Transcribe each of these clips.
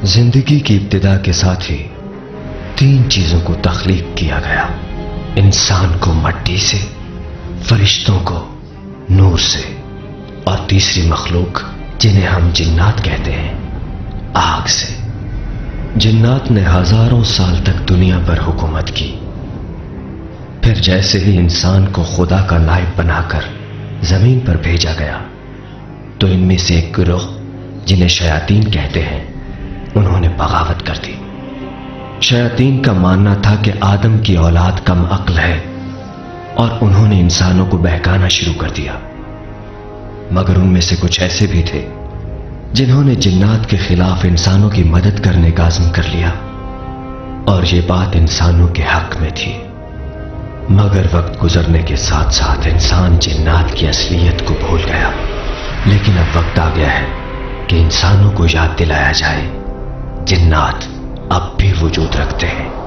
जिंदगी की इब्तिदा के साथ ही तीन चीजों को तख्लीक किया गया। इंसान को मट्टी से, फरिश्तों को नूर से और तीसरी मखलूक जिन्हें हम जिन्नात कहते हैं, आग से। जिन्नात ने हजारों साल तक दुनिया पर हुकूमत की। फिर जैसे ही इंसान को खुदा का नायब बनाकर जमीन पर भेजा गया तो इनमें से एक गिरोह जिन्हें शयातीन कहते हैं, उन्होंने बगावत कर दी। शयातीन का मानना था कि आदम की औलाद कम अक्ल है और उन्होंने इंसानों को बहकाना शुरू कर दिया। मगर उनमें से कुछ ऐसे भी थे जिन्होंने जिन्नात के खिलाफ इंसानों की मदद करने का अज़्म कर लिया और यह बात इंसानों के हक में थी। मगर वक्त गुजरने के साथ साथ इंसान जिन्नात की असलियत को भूल गया। लेकिन अब वक्त आ गया है कि इंसानों को याद दिलाया जाए, जिन्नात अब भी वजूद रखते हैं।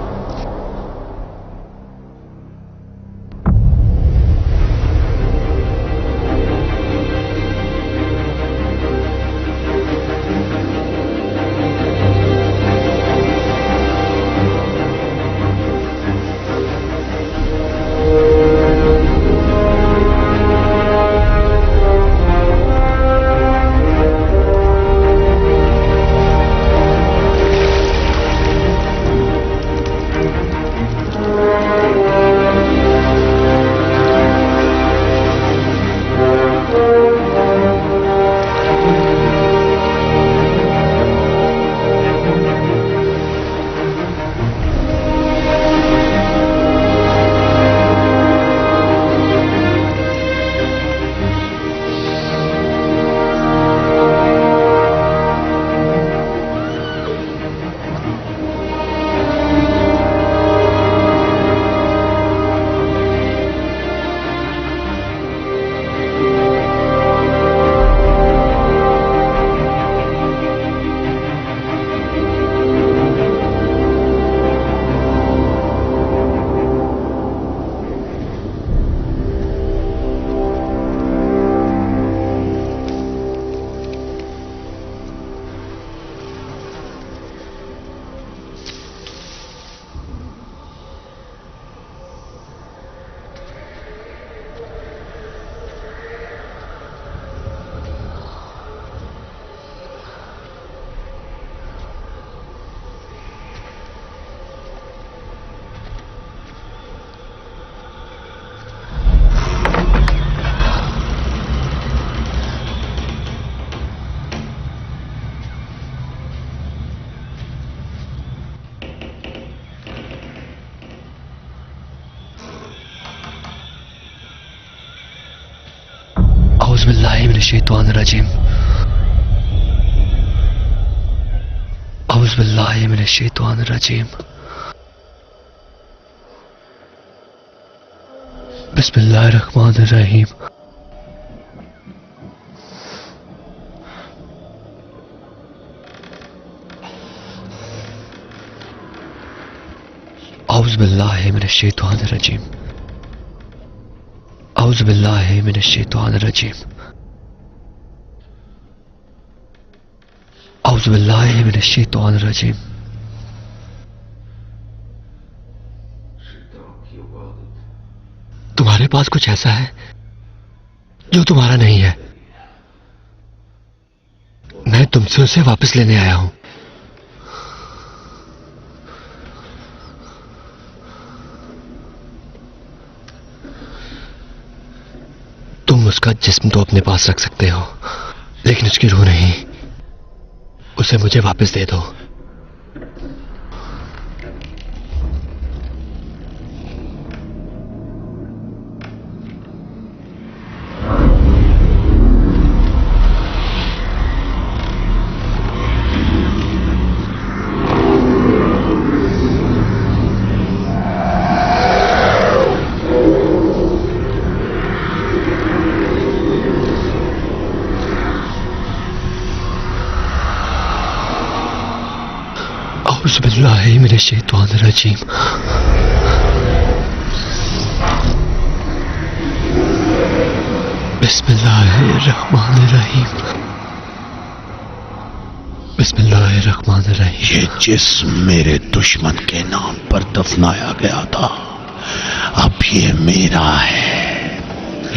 औज़ुबिल्लाहिमिनश्शैतानिर्रजीम। औज़ुबिल्लाहिमिनश्शैतानिर्रजीम। बिस्मिल्लाहिर्रहमानिर्रहीम। औज़ुबिल्लाहिमिनश्शैतानिर्रजीम। औज़ुबिल्लाहिमिनश्शैतानिर्रजीम। औज़ुबिल्लाहिमिनश्शैतानिर्रजीम। तुम्हारे पास कुछ ऐसा है जो तुम्हारा नहीं है। मैं तुमसे उसे वापस लेने आया हूं। तुम उसका जिस्म तो अपने पास रख सकते हो, लेकिन उसकी रूह नहीं। उसे मुझे वापस दे दो। औज़ुबिल्लाहिमिनश्शैतानिर्रजीम। बिस्मिल्लाहिर्रहमानिर्रहीम। बिस्मिल्लाहिर्रहमानिर्रहीम। ये जिस्म मेरे दुश्मन के नाम पर दफनाया गया था, अब ये मेरा है।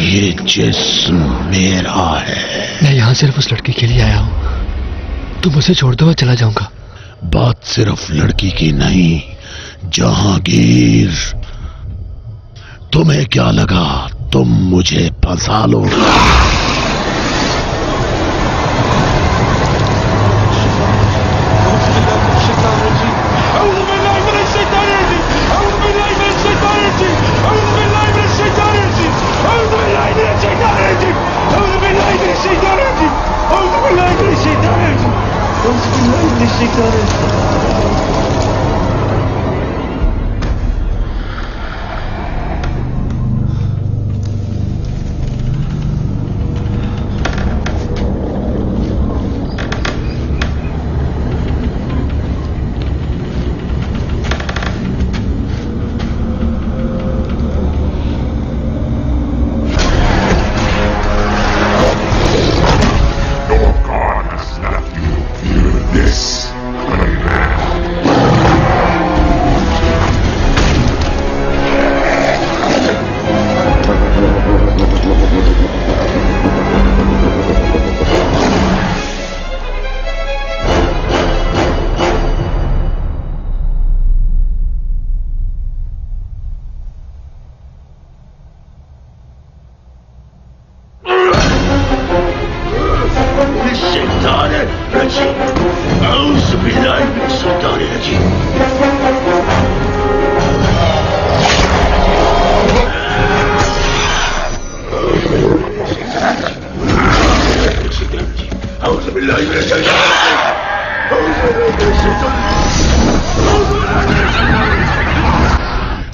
ये जिस्म मेरा है। मैं यहाँ सिर्फ उस लड़की के लिए आया हूँ। तुम उसे छोड़ दो, मैं चला जाऊंगा। बात सिर्फ लड़की की नहीं, जहांगीर। तुम्हें क्या लगा तुम मुझे फंसा लोगे?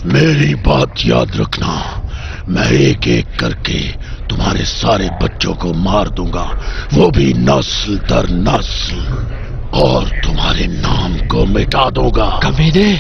मेरी बात याद रखना, मैं एक एक करके तुम्हारे सारे बच्चों को मार दूंगा, वो भी नस्ल दर नस्ल, और तुम्हारे नाम को मिटा दूंगा। कमीने!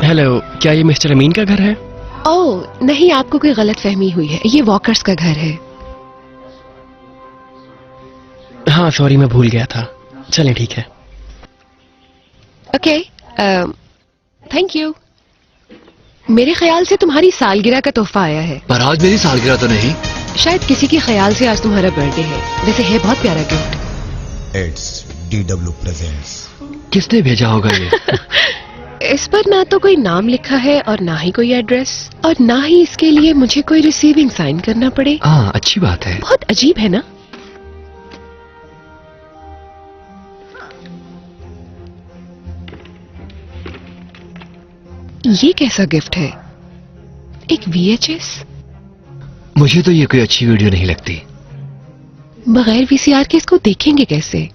हेलो, क्या ये मिस्टर अमीन का घर है? ओह नहीं, आपको कोई गलत फहमी हुई है, ये वॉकर्स का घर है। हाँ सॉरी, मैं भूल गया था। चलें ठीक है। Okay, thank you. मेरे ख्याल से तुम्हारी सालगिरह का तोहफा आया है। पर आज मेरी सालगिरह तो नहीं। शायद किसी के ख्याल से आज तुम्हारा बर्थडे है। वैसे है बहुत प्यारा गिफ्ट। It's DW presents. किसने भेजा होगा ये? इस पर ना तो कोई नाम लिखा है और ना ही कोई एड्रेस, और ना ही इसके लिए मुझे कोई रिसीविंग साइन करना पड़े। हाँ, अच्छी बात है। बहुत अजीब है ना? ये कैसा गिफ्ट है? एक VHS? मुझे तो ये कोई अच्छी वीडियो नहीं लगती। बगैर VCR के इसको देखेंगे कैसे?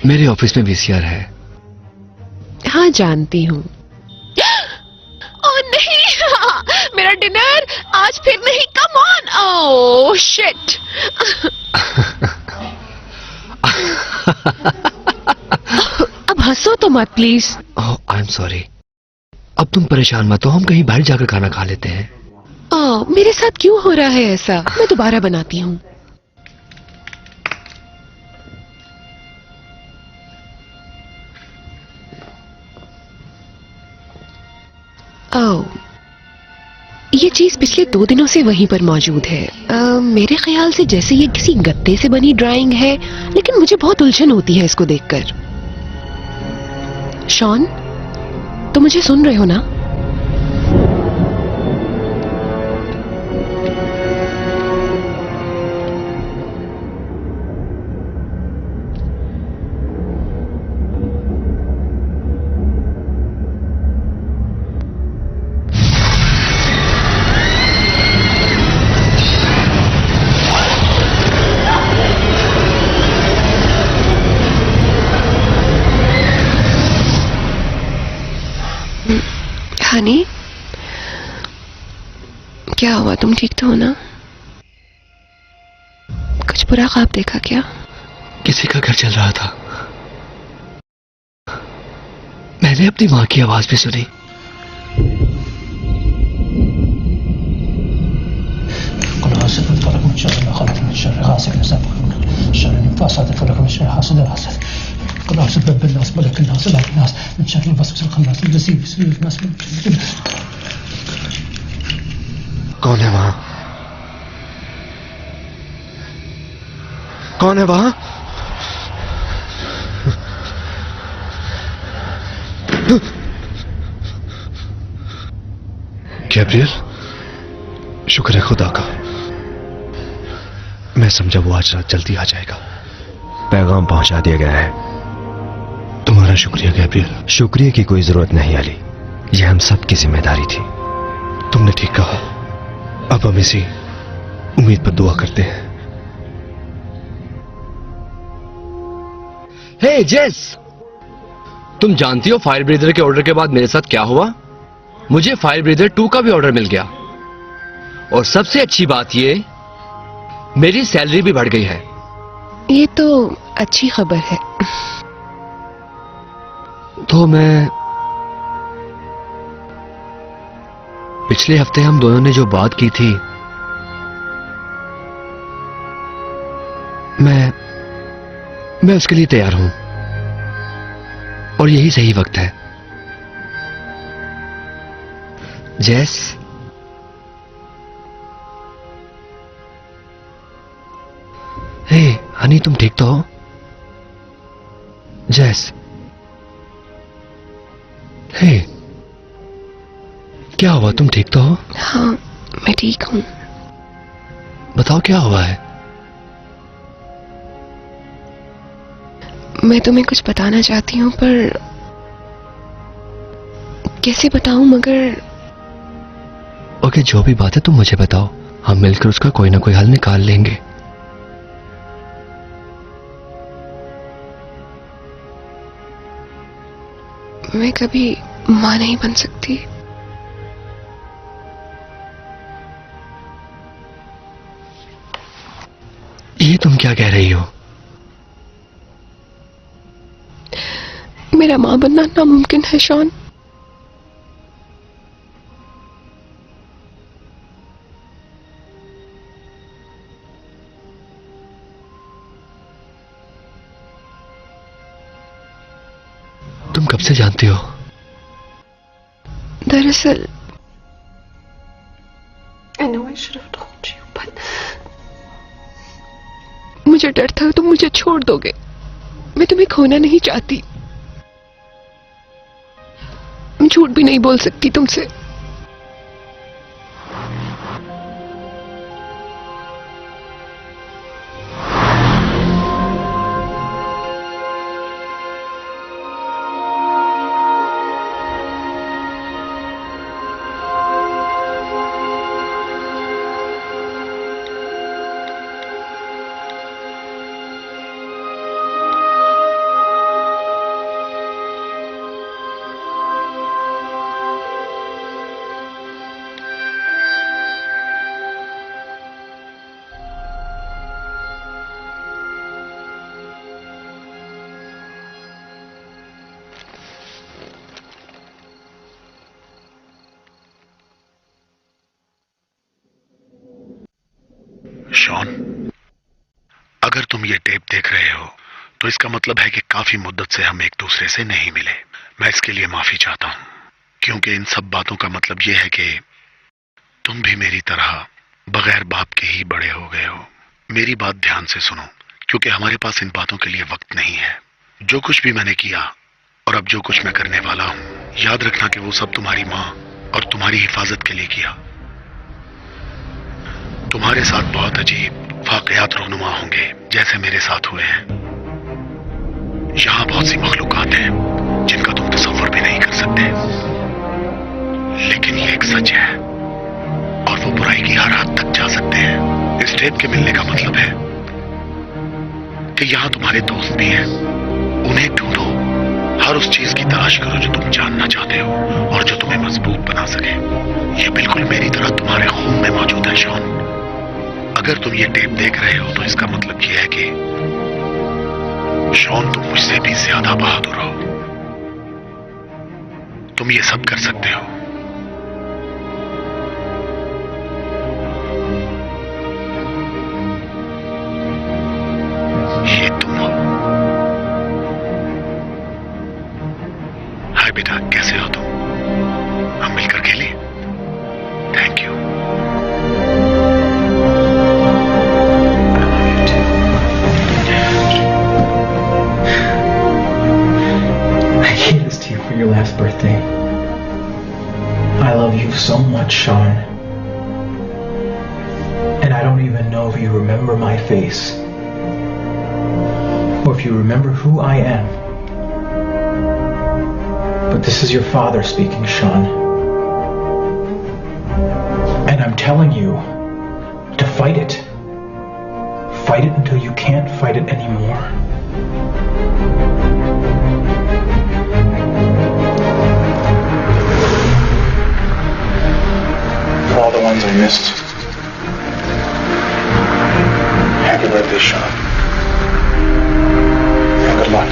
मेरे ऑफिस में VCR है। हाँ, जानती हूँ। ओह नहीं, मेरा डिनर आज फिर नहीं। Come on. Oh shit. अब हंसो तो मत please. Oh, I am sorry. अब तुम परेशान मत हो, हम कहीं बाहर जाकर खाना खा लेते हैं। ओह, मेरे साथ क्यों हो रहा है ऐसा? मैं दोबारा बनाती हूँ। ओह, ये चीज पिछले 2 दिनों से वहीं पर मौजूद है। मेरे ख्याल से जैसे ये किसी गत्ते से बनी ड्राइंग है, लेकिन मुझे बहुत उलझन होती है इसको देखकर। शॉन, तो मुझे सुन रहे हो ना? हनी, क्या हुआ? तुम ठीक तो हो ना? कुछ बुरा ख्वाब देखा क्या? किसी का घर चल रहा था। मैंने अपनी माँ की आवाज भी सुनी। कौन है वहां? कौन है वहां? गैब्रियल, शुक्र है खुदा का। मैं समझा वो आज रात जल्दी आ जाएगा। पैगाम पहुंचा दिया गया है। तुम्हारा शुक्रिया गैब्रियल। शुक्रिया की कोई जरूरत नहीं अली, यह हम सब की जिम्मेदारी थी। तुमने ठीक कहा। अब हम इसी उम्मीद पर दुआ करते हैं। हे जेस, तुम जानती हो फायर ब्रीदर के ऑर्डर के बाद मेरे साथ क्या हुआ? मुझे फायर ब्रीदर 2 का भी ऑर्डर मिल गया, और सबसे अच्छी बात ये, मेरी सैलरी भी बढ़ गई है। ये तो अच्छी खबर है। तो मैं पिछले हफ्ते हम दोनों ने जो बात की थी, मैं उसके लिए तैयार हूं, और यही सही वक्त है। जेस, हे हनी, तुम ठीक तो हो? जेस, हे, क्या हुआ? तुम ठीक तो हो? हाँ, मैं ठीक हूँ। बताओ क्या हुआ है? मैं तुम्हें कुछ बताना चाहती हूँ, पर कैसे बताऊं? मगर ओके, जो भी बात है तुम मुझे बताओ, हम मिलकर उसका कोई ना कोई हल निकाल लेंगे। मैं कभी मां नहीं बन सकती। ये तुम क्या कह रही हो? मेरा मां बनना नामुमकिन है शॉन। तुम कब से जानती हो? दरअसल I know I should have told you, but मुझे डर था तुम मुझे छोड़ दोगे। मैं तुम्हें खोना नहीं चाहती। झूठ झूठ भी नहीं बोल सकती तुमसे। शॉन, अगर तुम ये टेप देख रहे हो तो इसका मतलब है कि काफी मुद्दत से हम एक दूसरे से नहीं मिले। मैं इसके लिए माफी चाहता हूं, क्योंकि इन सब बातों का मतलब ये है कि तुम भी मेरी तरह बगैर बाप के ही बड़े हो गए हो। मेरी बात ध्यान से सुनो, क्योंकि हमारे पास इन बातों के लिए वक्त नहीं है। जो कुछ भी मैंने किया और अब जो कुछ मैं करने वाला हूं, याद रखना कि वो सब तुम्हारी माँ और तुम्हारी हिफाजत के लिए किया। तुम्हारे साथ बहुत अजीब वाकयात रोनुमा होंगे, जैसे मेरे साथ हुए हैं। यहां बहुत सी मखलूकात हैं जिनका तुम तसव्वुर भी नहीं कर सकते, लेकिन ये एक सच है और वो बुराई की हर हद तक जा सकते हैं। इस टेप के मिलने का मतलब है कि यहां तुम्हारे दोस्त भी हैं। उन्हें ढूंढो, हर उस चीज की तलाश करो जो तुम जानना चाहते हो और जो तुम्हें मजबूत बना सके। ये बिल्कुल मेरी तरह तुम्हारे खून में मौजूद है शॉन। अगर तुम ये टेप देख रहे हो तो इसका मतलब यह है कि शॉन, तुम मुझसे भी ज्यादा बहादुर हो। तुम ये सब कर सकते हो। ये तुम हो। हाय बेटा, कैसे हो तुम? हम मिलकर खेलें? Thank you. Your last birthday. I love you so much, Sean. And I don't even know if you remember my face or if you remember who I am. But this is your father speaking, Sean. And I'm telling you to fight it. Fight it until you can't fight it anymore. All the ones I missed. Happy birthday, Sean. And good luck.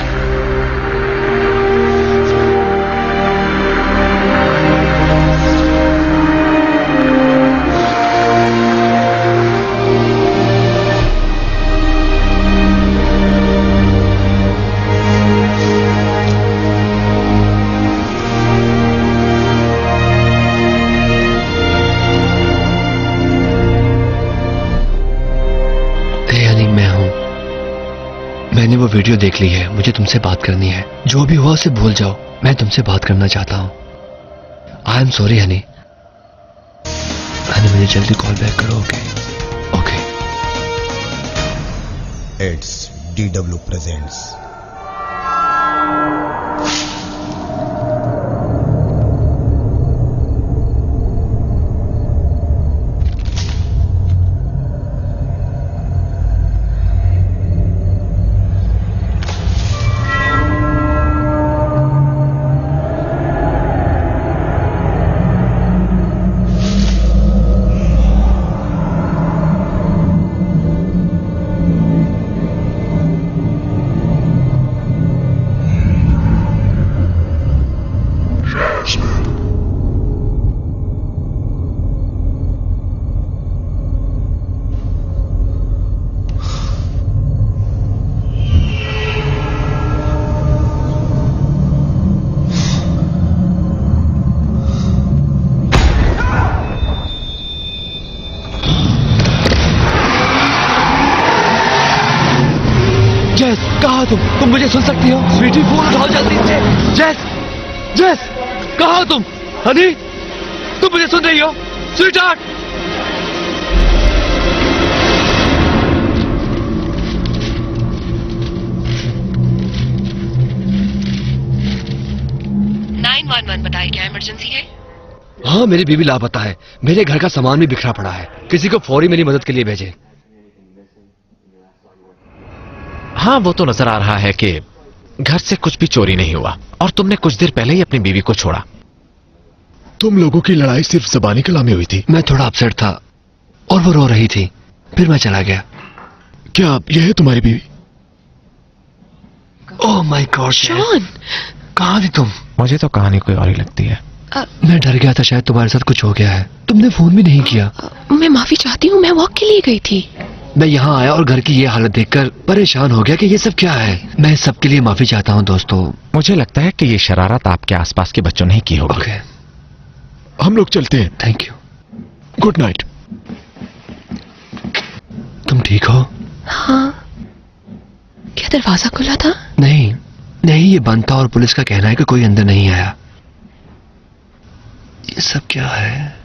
मैंने वो video देख ली है, मुझे तुमसे बात करनी है। जो भी हुआ उसे भूल जाओ, मैं तुमसे बात करना चाहता हूँ। I am sorry Honey. Honey, मुझे जल्दी कॉल बैक करो। ओके। It's DW presents. जेस, कहाँ तुम मुझे सुन सकती हो? स्वीटी, फोन उठाओ जल्दी से। जेस, जेस, कहाँ तुम? हनी, तुम मुझे सुन रही हो? स्वीटहार्ट, बताइए, क्या इमरजेंसी है? हाँ, मेरी बीवी लापता है। मेरे घर का सामान भी बिखरा पड़ा है। किसी को फौरी मेरी मदद के लिए भेजें। हाँ, वो तो नजर आ रहा है कि घर से कुछ भी चोरी नहीं हुआ और तुमने कुछ देर पहले ही अपनी बीवी को छोड़ा। तुम लोगों की लड़ाई सिर्फ ज़बानी कलामी हुई थी। मैं थोड़ा अपसेट था और वो रो रही थी, फिर मैं चला गया। क्या यह है तुम्हारी बीवी? ओह माय गॉड शॉन, कहाँ थी तुम? मुझे तो कहानी कोई और ही लगती है। मैं डर गया था शायद तुम्हारे साथ कुछ हो गया है। तुमने फोन भी नहीं किया। मैं माफी चाहती हूँ, मैं वॉक के लिए गई थी। मैं यहाँ आया और घर की ये हालत देखकर परेशान हो गया कि ये सब क्या है। मैं इस सब के लिए माफी चाहता हूँ दोस्तों। मुझे लगता है कि ये शरारत आपके आसपास के बच्चों ने की होगी। ओके, हम लोग चलते हैं। Thank you. Good night. तुम ठीक हो? हाँ। क्या दरवाजा खुला था? नहीं नहीं, ये बंद था और पुलिस का कहना है कि कोई अंदर नहीं आया। ये सब क्या है?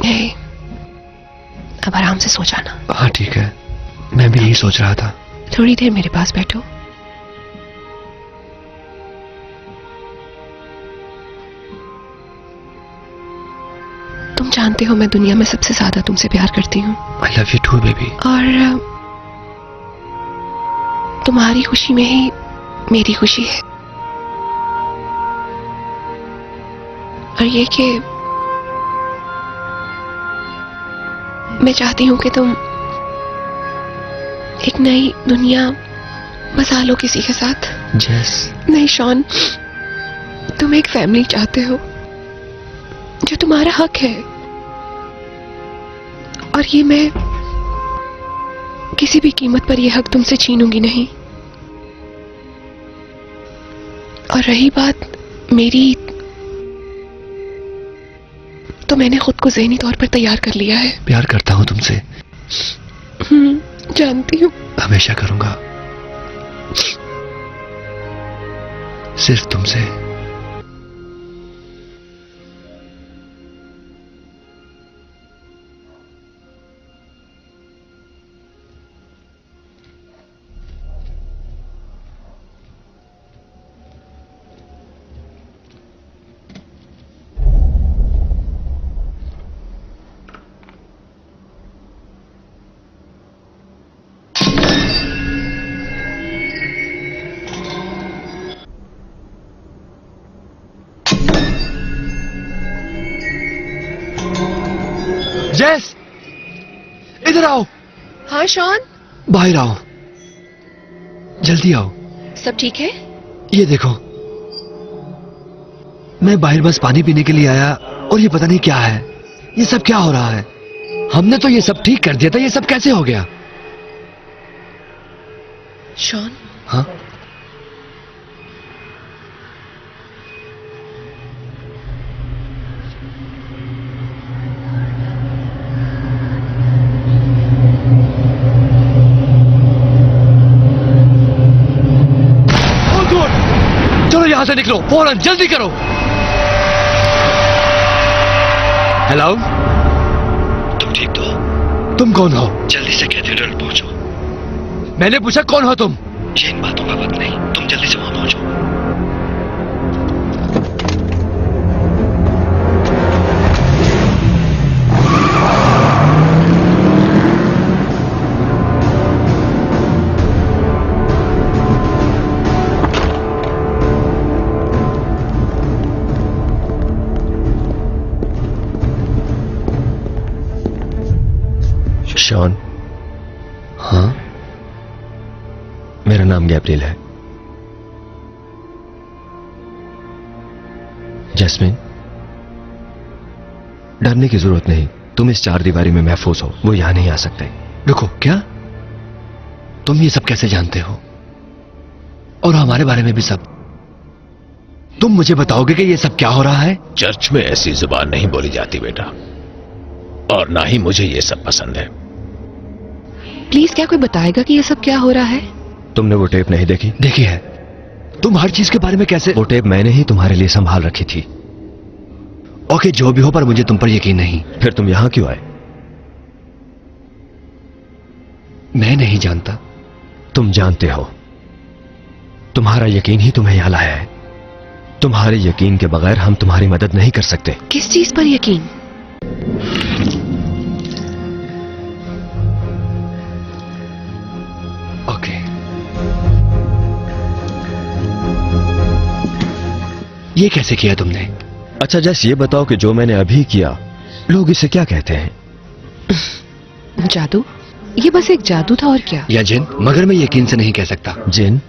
हे, अब आराम से सो जाना। हाँ ठीक है, मैं भी यही सोच रहा था। थोड़ी देर मेरे पास बैठो। तुम जानते हो मैं दुनिया में सबसे ज्यादा तुमसे प्यार करती हूँ। I love you too baby. और तुम्हारी खुशी में ही मेरी खुशी है। और ये कि मैं चाहती हूं कि तुम एक नई दुनिया बसा लो किसी के साथ। जैस? नहीं शॉन, तुम एक फैमिली चाहते हो जो तुम्हारा हक है, और ये मैं किसी भी कीमत पर यह हक तुमसे छीनूंगी नहीं। और रही बात मेरी, तो मैंने खुद को ज़हनी तौर पर तैयार कर लिया है। प्यार करता हूं तुमसे। जानती हूँ। हमेशा करूंगा, सिर्फ तुमसे। जैस, इधर आओ। हाँ शॉन, बाहर आओ, जल्दी आओ। सब ठीक है? ये देखो, मैं बाहर बस पानी पीने के लिए आया और ये पता नहीं क्या है। ये सब क्या हो रहा है? हमने तो ये सब ठीक कर दिया था, ये सब कैसे हो गया? शॉन, हाँ? चलो यहां से निकलो, फौरन, जल्दी करो। हेलो, तुम ठीक तो? तुम कौन हो? जल्दी से कैथेड्रल पहुंचो। मैंने पूछा कौन हो तुम? ये इन बातों का वक्त नहीं, तुम जल्दी से वहां पहुंचो। शॉन? हाँ, मेरा नाम गैब्रियल है। जैस्मिन, डरने की जरूरत नहीं, तुम इस चार दीवारी में महफूज हो, वो यहां नहीं आ सकते। रुको, क्या? तुम ये सब कैसे जानते हो? और हमारे बारे में भी सब? तुम मुझे बताओगे कि ये सब क्या हो रहा है? चर्च में ऐसी जुबान नहीं बोली जाती बेटा, और ना ही मुझे ये सब पसंद है। प्लीज क्या कोई बताएगा कि ये सब क्या हो रहा है? तुमने वो टेप नहीं देखी? देखी है। तुम हर चीज के बारे में कैसे? वो टेप मैंने ही तुम्हारे लिए संभाल रखी थी। ओके, जो भी हो, पर मुझे तुम पर यकीन नहीं। फिर तुम यहां क्यों आए? मैं नहीं जानता। तुम जानते हो। तुम्हारा यकीन ही तुम्हें यहां लाया है। तुम्हारे यकीन के बगैर हम तुम्हारी मदद नहीं कर सकते। किस चीज पर यकीन? ओके, ये कैसे किया तुमने? अच्छा जैसे ये बताओ कि जो मैंने अभी किया लोग इसे क्या कहते हैं? जादू? ये बस एक जादू था और क्या? या जिन? मगर मैं यकीन से नहीं कह सकता। जिन?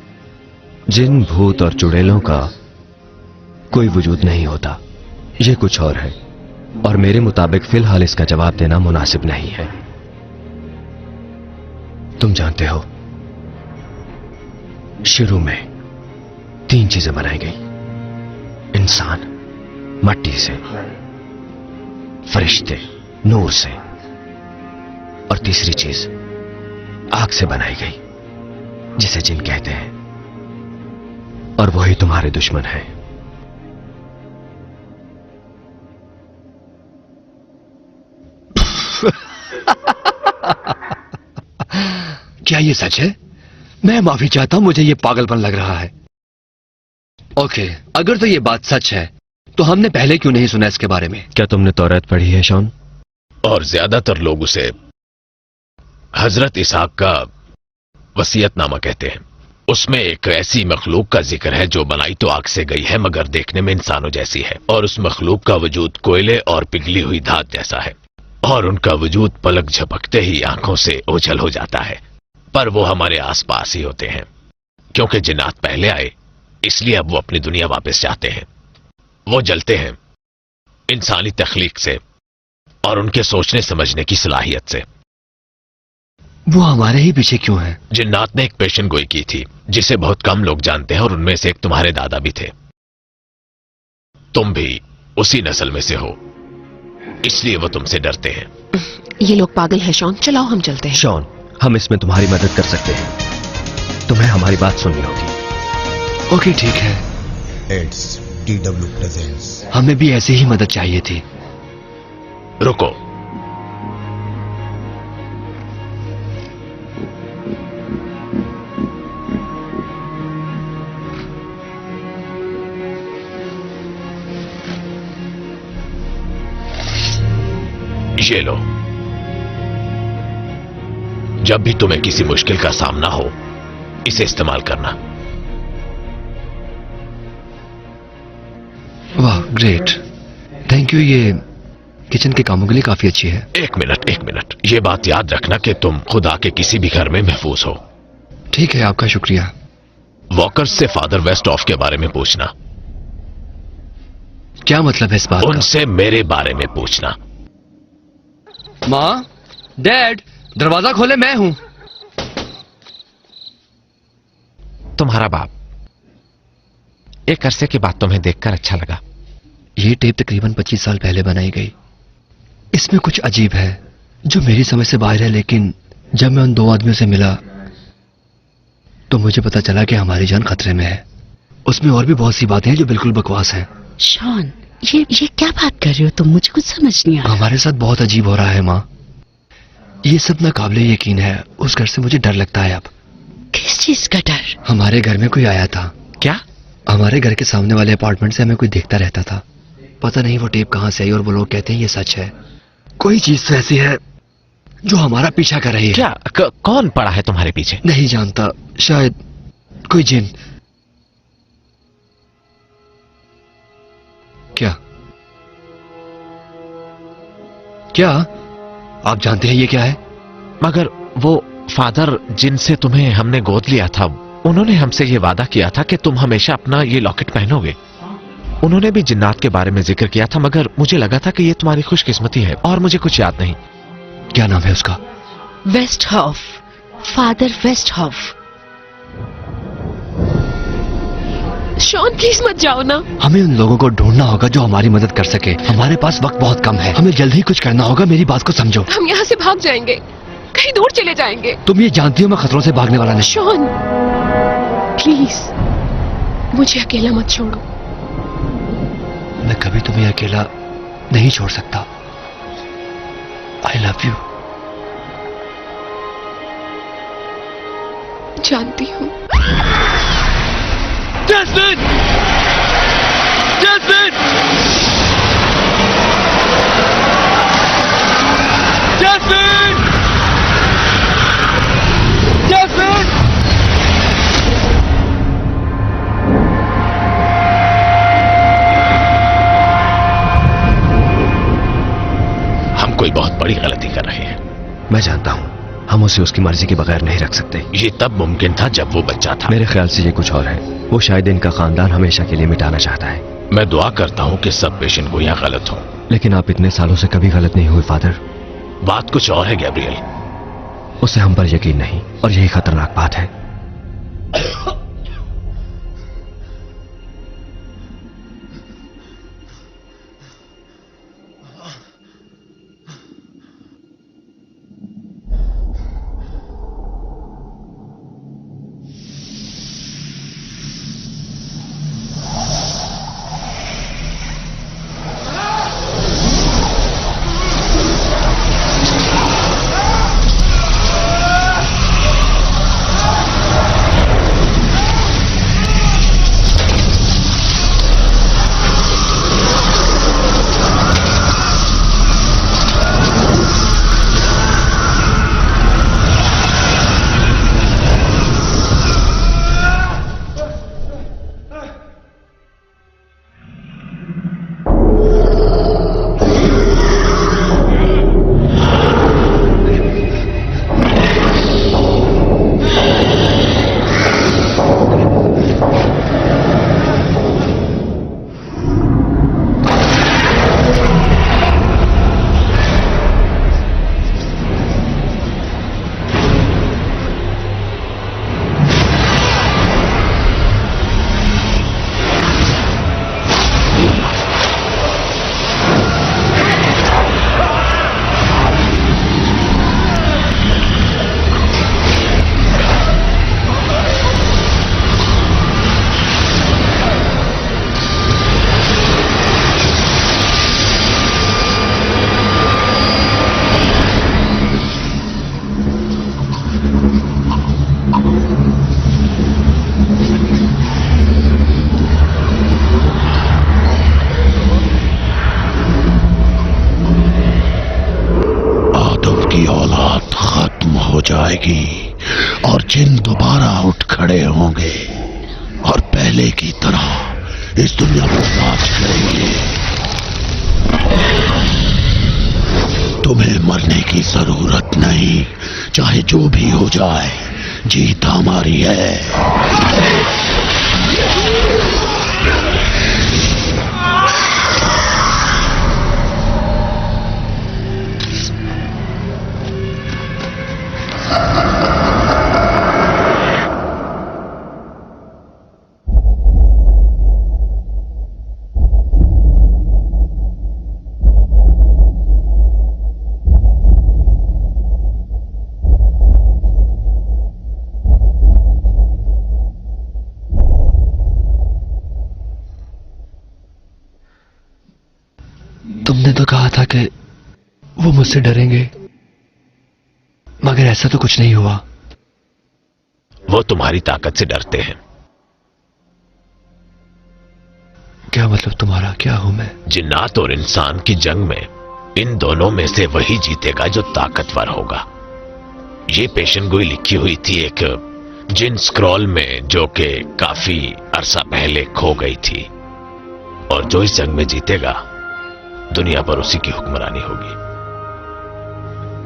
जिन, भूत और चुड़ैलों का कोई वजूद नहीं होता। ये कुछ और है, और मेरे मुताबिक फिलहाल इसका जवाब देना मुनासिब नहीं है। तुम जानते हो, शुरू में 3 चीजें बनाई गई। इंसान मट्टी से, फरिश्ते नूर से, और तीसरी चीज आग से बनाई गई, जिसे जिन कहते हैं। और वही तुम्हारे दुश्मन है। क्या ये सच है? मैं माफी चाहता हूं, मुझे ये पागलपन लग रहा है। ओके, अगर तो ये बात सच है तो हमने पहले क्यों नहीं सुना इसके बारे में? क्या तुमने तौरात पढ़ी है शॉन? और ज्यादातर लोग उसे हजरत इसहाक का वसीयतनामा कहते हैं। उसमें एक ऐसी मखलूक का जिक्र है जो बनाई तो आग से गई है मगर देखने में इंसानों जैसी है, और उस मखलूक का वजूद कोयले और पिघली हुई धात जैसा है, और उनका वजूद पलक झपकते ही आंखों से ओझल हो जाता है। पर वो हमारे आसपास ही होते हैं, क्योंकि जिन्नात पहले आए इसलिए अब वो अपनी दुनिया वापस चाहते हैं। वो जलते हैं इंसानी तख्लीक से और उनके सोचने समझने की सलाहियत से। वो हमारे ही पीछे क्यों है? जिन्नात ने एक पेशन गोई की थी जिसे बहुत कम लोग जानते हैं, और उनमें से एक तुम्हारे दादा भी थे। तुम भी उसी नस्ल में से हो, इसलिए वो तुमसे डरते हैं। ये लोग पागल हैं शॉन, चलाओ हम चलते हैं। शॉन, हम इसमें तुम्हारी मदद कर सकते हैं। तुम्हें हमारी बात सुननी होगी। ओके ठीक है। It's DW presents. हमें भी ऐसी ही मदद चाहिए थी। रुको, ये लो। जब भी तुम्हें किसी मुश्किल का सामना हो इसे इस्तेमाल करना। वाह, ग्रेट, थैंक यू। ये किचन के कामों के लिए काफी अच्छी है। एक मिनट, ये बात याद रखना कि तुम खुदा के किसी भी घर में महफूज हो। ठीक है, आपका शुक्रिया। वॉकर्स से फादर वेस्टऑफ के बारे में पूछना। क्या मतलब है इस बात का? उनसे मेरे बारे में पूछना। माँ, डैड, दरवाजा खोले, मैं हूं। तुम्हारा बाप। एक अरसे की बात तुम्हें देखकर अच्छा लगा। ये टेप तकरीबन 25 साल पहले बनाई गई। इसमें कुछ अजीब है जो मेरी समझ से बाहर है, लेकिन जब मैं उन 2 आदमियों से मिला तो मुझे पता चला कि हमारी जान खतरे में है। उसमें और भी बहुत सी बातें हैं जो बिल्कुल बकवास हैं। शॉन, ये क्या बात कर रहे हो तुम? मुझे कुछ समझ नहीं आ रहा। हमारे साथ बहुत अजीब हो रहा है माँ। ये सब नाकाबिले यकीन है। उस घर से मुझे डर लगता है अब। किस चीज का डर? हमारे घर में कोई आया था। क्या? हमारे घर के सामने वाले अपार्टमेंट से हमें कोई देखता रहता था। पता नहीं वो टेप कहां से आई, और वो लोग कहते हैं ये सच है। कोई चीज तो ऐसी है जो हमारा पीछा कर रही है। क्या? कौन पड़ा है तुम्हारे पीछे? नहीं जानता, शायद कोई जिन। क्या आप जानते हैं ये क्या है? मगर वो फादर जिनसे तुम्हें हमने गोद लिया था, उन्होंने हमसे ये वादा किया था कि तुम हमेशा अपना ये लॉकेट पहनोगे। उन्होंने भी जिन्नात के बारे में जिक्र किया था, मगर मुझे लगा था कि ये तुम्हारी खुशकिस्मती है और मुझे कुछ याद नहीं। क्या नाम है उसका? वेस्टहॉफ, फादर वेस्टहॉफ। शॉन प्लीज मत जाओ ना। हमें उन लोगों को ढूंढना होगा जो हमारी मदद कर सके। हमारे पास वक्त बहुत कम है, हमें जल्द ही कुछ करना होगा। मेरी बात को समझो। हम यहाँ से भाग जाएंगे, कहीं दूर चले जाएंगे। तुम ये जानती हो मैं खतरों से भागने वाला नहीं। Shawn please. मुझे अकेला मत छोड़ो। मैं कभी तुम्हें अकेला नहीं छोड़ सकता। आई लव यू। जानती हूँ। जैस्मिन! जैस्मिन! जैस्मिन! जैस्मिन! हम कोई बहुत बड़ी गलती कर रहे हैं। मैं जानता हूं, हम उसे उसकी मर्जी के बगैर नहीं रख सकते। ये तब मुमकिन था जब वो बच्चा था। मेरे ख्याल से ये कुछ और है। वो शायद इनका खानदान हमेशा के लिए मिटाना चाहता है। मैं दुआ करता हूं कि सब पेशेंट गोइयां गलत हों। लेकिन आप इतने सालों से कभी गलत नहीं हुए फादर। बात कुछ और है गैब्रियल। उसे हम पर यकीन नहीं, और यही खतरनाक बात है। जाएगी और जिन दोबारा उठ खड़े होंगे और पहले की तरह इस दुनिया को राज करेंगे। तुम्हें मरने की जरूरत नहीं, चाहे जो भी हो जाए, जीत हमारी है। तुमने तो कहा था कि वो मुझसे डरेंगे, मगर ऐसा तो कुछ नहीं हुआ। वो तुम्हारी ताकत से डरते हैं। क्या मतलब तुम्हारा? क्या हूं मैं? जिन्नात और इंसान की जंग में इन दोनों में से वही जीतेगा जो ताकतवर होगा। ये पेशन गोई लिखी हुई थी एक जिन स्क्रॉल में, जो कि काफी अरसा पहले खो गई थी, और जो इस जंग में जीतेगा दुनिया पर उसी की हुक्मरानी होगी,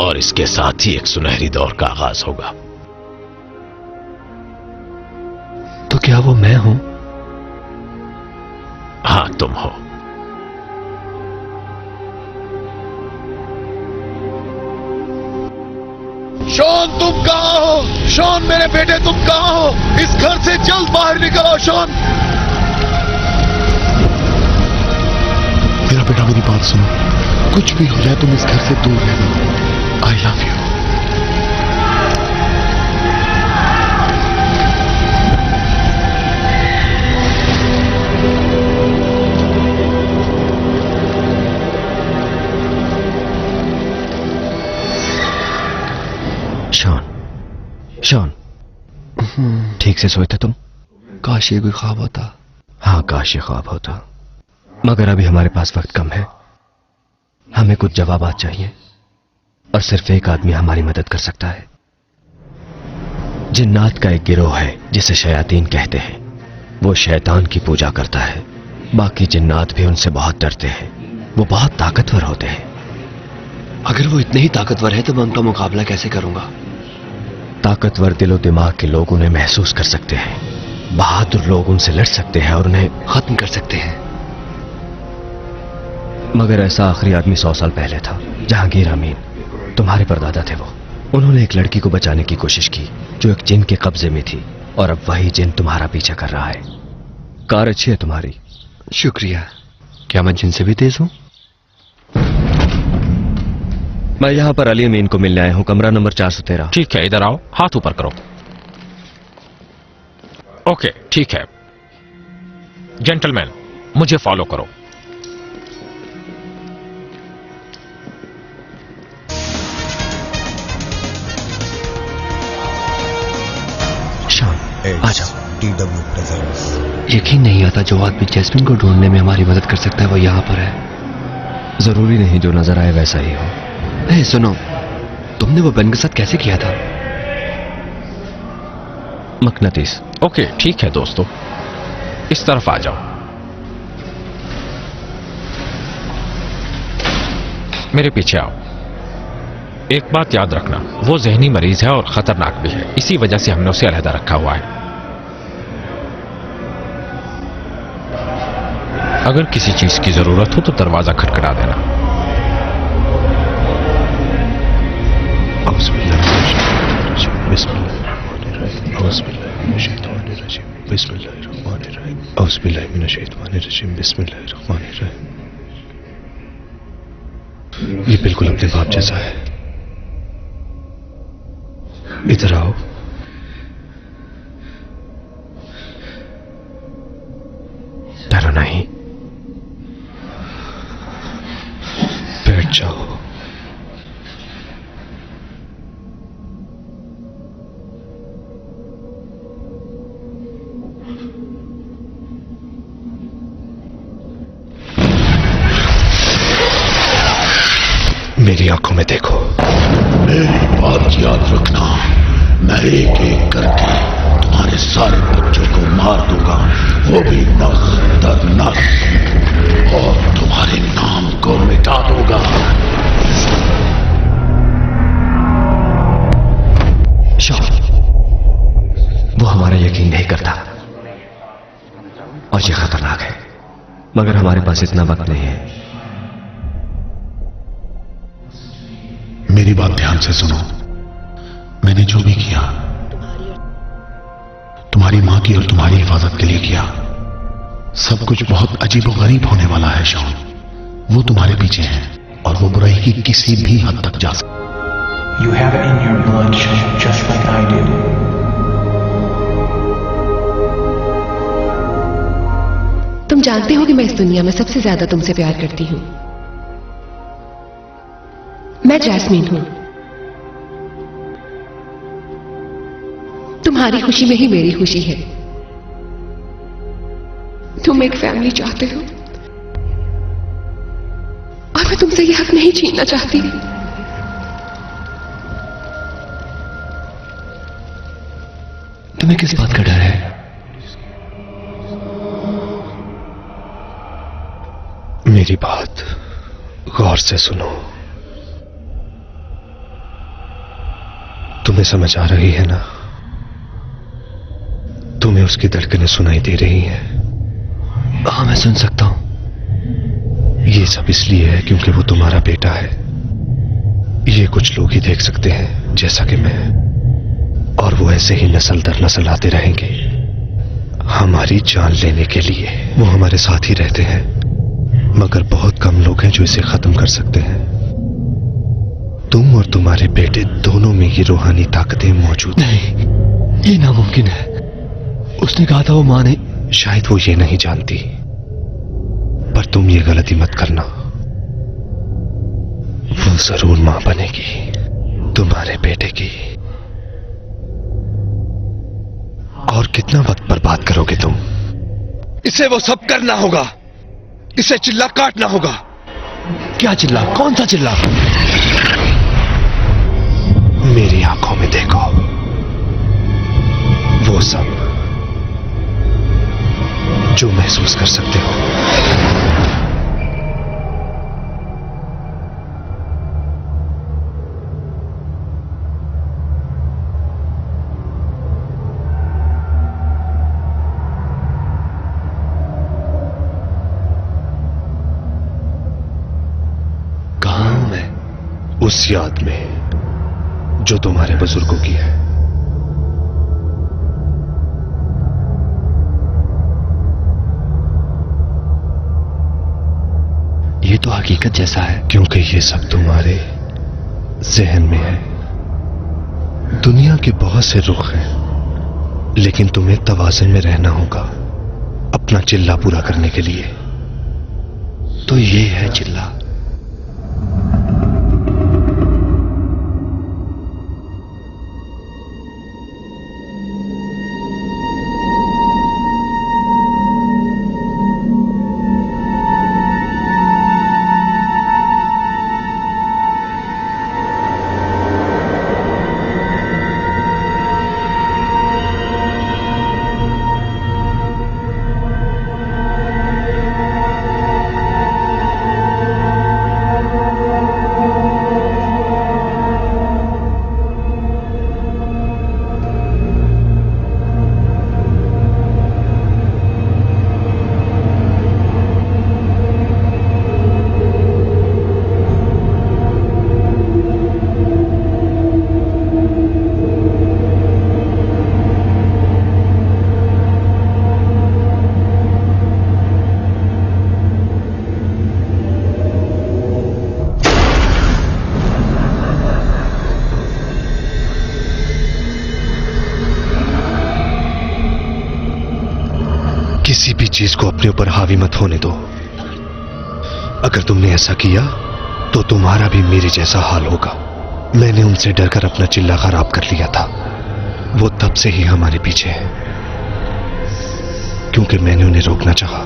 और इसके साथ ही एक सुनहरी दौर का आगाज होगा। तो क्या वो मैं हूं? हां, तुम हो। शॉन, तुम कहां हो? शॉन मेरे बेटे, तुम कहां हो? इस घर से जल्द बाहर निकलो शॉन। मेरा बेटा, मेरी बात सुनो। कुछ भी हो जाए तुम इस घर से दूर रहना। आई लव यू। शॉन, ठीक से सोए थे तुम? काश ये कोई ख्वाब होता। हाँ, काश ये ख्वाब होता, मगर अभी हमारे पास वक्त कम है। हमें कुछ जवाबात चाहिए और सिर्फ एक आदमी हमारी मदद कर सकता है। जिन्नात का एक गिरोह है जिसे शयातीन कहते हैं। वो शैतान की पूजा करता है। बाकी जिन्नात भी उनसे बहुत डरते हैं। वो बहुत ताकतवर होते हैं। अगर वो इतने ही ताकतवर है तो मैं उनका मुकाबला कैसे करूंगा? ताकतवर दिलो दिमाग के लोग उन्हें महसूस कर सकते हैं। बहादुर लोग उनसे लड़ सकते हैं और उन्हें खत्म कर सकते हैं। मगर ऐसा आखिरी आदमी 100 साल पहले था, जहांगीर अमीन। तुम्हारे परदादा थे वो। उन्होंने एक लड़की को बचाने की कोशिश की जो एक जिन के कब्जे में थी, और अब वही जिन तुम्हारा पीछा कर रहा है। कार अच्छी है तुम्हारी। शुक्रिया। क्या मैं जिन से भी तेज हूं? मैं यहां पर अली अमीन को मिलने आया हूं, कमरा नंबर 413। ठीक है, इधर आओ, हाथ ऊपर करो। ओके, ठीक है। जेंटलमैन, मुझे फॉलो करो। आ जाओ। DW presents. यकीन नहीं आता जो आदमी जैस्मिन को ढूंढने में हमारी मदद कर सकता है वो यहाँ पर है। जरूरी नहीं जो नजर आए वैसा ही हो। सुनो, तुमने वो बेन के साथ कैसे किया था? मकनतीस। ओके, ठीक है दोस्तों, इस तरफ आ जाओ। मेरे पीछे आओ। एक बात याद रखना, वो जहनी मरीज है और खतरनाक भी है, इसी वजह से हमने उसे अलहदा रखा हुआ है। अगर किसी चीज की जरूरत हो तो दरवाजा खटखटा देना। ये बिल्कुल अपने बाप जैसा है। इधर आओ। डरो नहीं, बैठ जाओ। मेरी आंखों में देखो। मेरी बात याद रखना, मैं एक एक करके तुम्हारे सारे बच्चों को मार दूंगा, वो भी नस्ल दर नस्ल, और तुम्हारे नाम को मिटा दूंगा। वो हमारा यकीन नहीं करता और ये खतरनाक है, मगर हमारे पास इतना वक्त नहीं है। मेरी बात ध्यान से सुनो। मैंने जो भी किया तुम्हारी मां की और तुम्हारी हिफाजत के लिए किया। सब कुछ बहुत अजीबोगरीब होने वाला है शॉन। वो तुम्हारे पीछे हैं और वो बुराई की किसी भी हद तक जा सकती। You have it in your blood, Sean, just like I did. तुम जानते हो कि मैं इस दुनिया में सबसे ज्यादा तुमसे प्यार करती हूं। मैं जैस्मीन हूं। तुम्हारी खुशी में ही मेरी खुशी है। तुम एक फैमिली चाहते हो और मैं तुमसे यह हक नहीं छीनना चाहती। तुम्हें किस बात का डर है? मेरी बात गौर से सुनो। तुम्हें समझ आ रही है ना? तुम्हें उसकी धड़कनें सुनाई दे रही हैं? हाँ, मैं सुन सकता हूं। ये सब इसलिए है क्योंकि वो तुम्हारा बेटा है। ये कुछ लोग ही देख सकते हैं, जैसा कि मैं, और वो ऐसे ही नस्ल दर नस्ल आते रहेंगे हमारी जान लेने के लिए। वो हमारे साथ ही रहते हैं, मगर बहुत कम लोग हैं जो इसे खत्म कर सकते हैं। तुम और तुम्हारे बेटे दोनों में ये रूहानी ताकतें मौजूद हैं। नहीं, ये नामुमकिन है। उसने कहा था वो मां ने। शायद वो ये नहीं जानती, पर तुम ये गलती मत करना। वो जरूर मां बनेगी तुम्हारे बेटे की। और कितना वक्त बर्बाद करोगे तुम? इसे वो सब करना होगा। इसे चिल्ला काटना होगा। क्या चिल्ला? कौन सा चिल्ला? मेरी आंखों में देखो, वो सब जो महसूस कर सकते हो। कहां हूं मैं? उस याद में जो तुम्हारे बुजुर्गों की है। ये तो हकीकत जैसा है, क्योंकि ये सब तुम्हारे जहन में है। दुनिया के बहुत से रुख हैं, लेकिन तुम्हें तवाज़ुन में रहना होगा अपना चिल्ला पूरा करने के लिए। तो ये है चिल्ला। किसी भी चीज को अपने ऊपर हावी मत होने दो। अगर तुमने ऐसा किया तो तुम्हारा भी मेरे जैसा हाल होगा। मैंने उनसे डरकर अपना चिल्ला खराब कर लिया था। वो तब से ही हमारे पीछे है, क्योंकि मैंने उन्हें रोकना चाहा।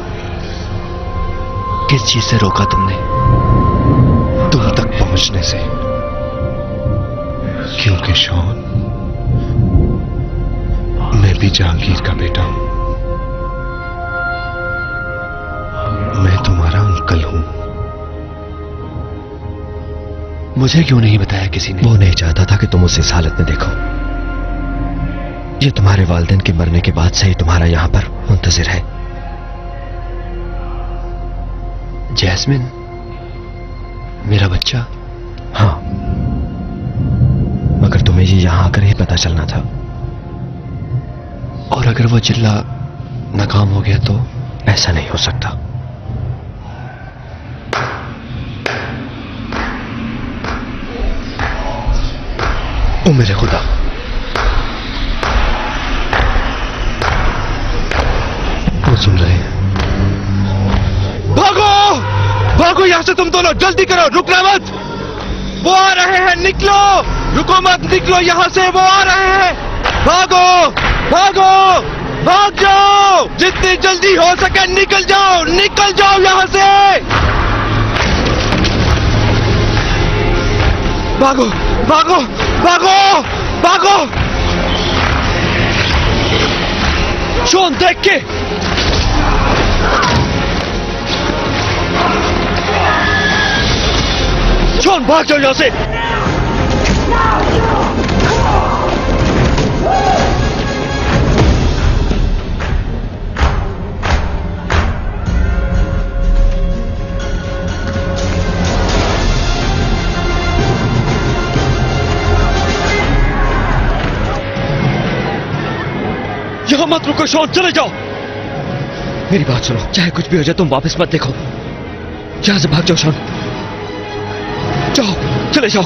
किस चीज से रोका तुमने? तुम तक पहुंचने से। क्योंकि शॉन, मैं भी जहांगीर का बेटा हूं। मैं तुम्हारा अंकल हूं। मुझे क्यों नहीं बताया किसी ने? वो नहीं चाहता था कि तुम उसे इस हालत में देखो। ये तुम्हारे वालिदैन के मरने के बाद से ही तुम्हारा यहां पर मुंतजिर है। जैस्मिन, मेरा बच्चा? हाँ, मगर तुम्हें ये यहां आकर ही पता चलना था। और अगर वो चिल्ला नाकाम हो गया तो? ऐसा नहीं हो सकता। ओ मेरे खुदा, वो सुन रहे हैं। भागो भागो यहां से, तुम दोनों जल्दी करो, रुकना मत। वो आ रहे हैं, निकलो, रुको मत, निकलो यहां से, वो आ रहे हैं। भागो भागो, भाग जाओ, जितनी जल्दी हो सके निकल जाओ यहां से। भागो भागो भागो भागो। शॉन, देख के। शॉन, भाग जाओ यहां से। यहां मत रुको शॉन, चले जाओ। मेरी बात सुनो, चाहे कुछ भी हो जाए तुम वापस मत देखो। यहां से भाग जाओ शॉन, जाओ, चले जाओ।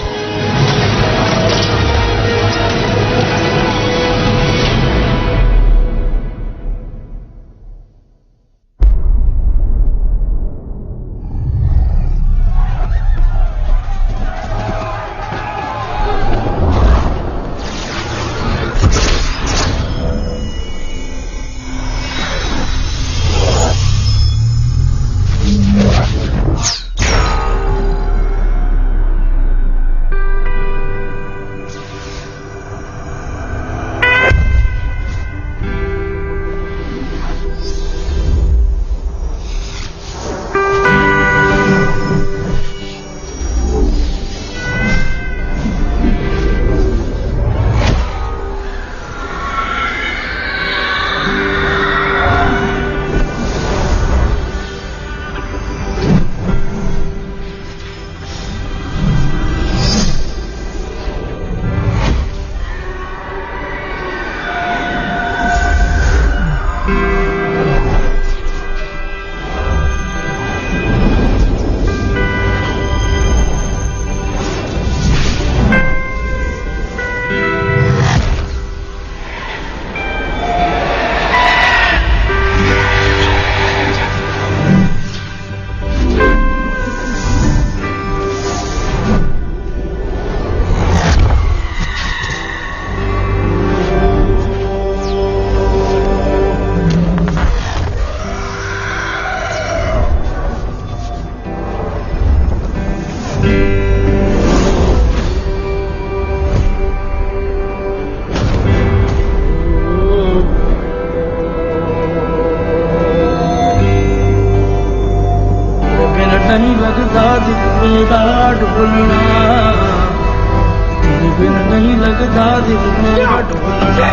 लगता दिल मेरा ढोलना,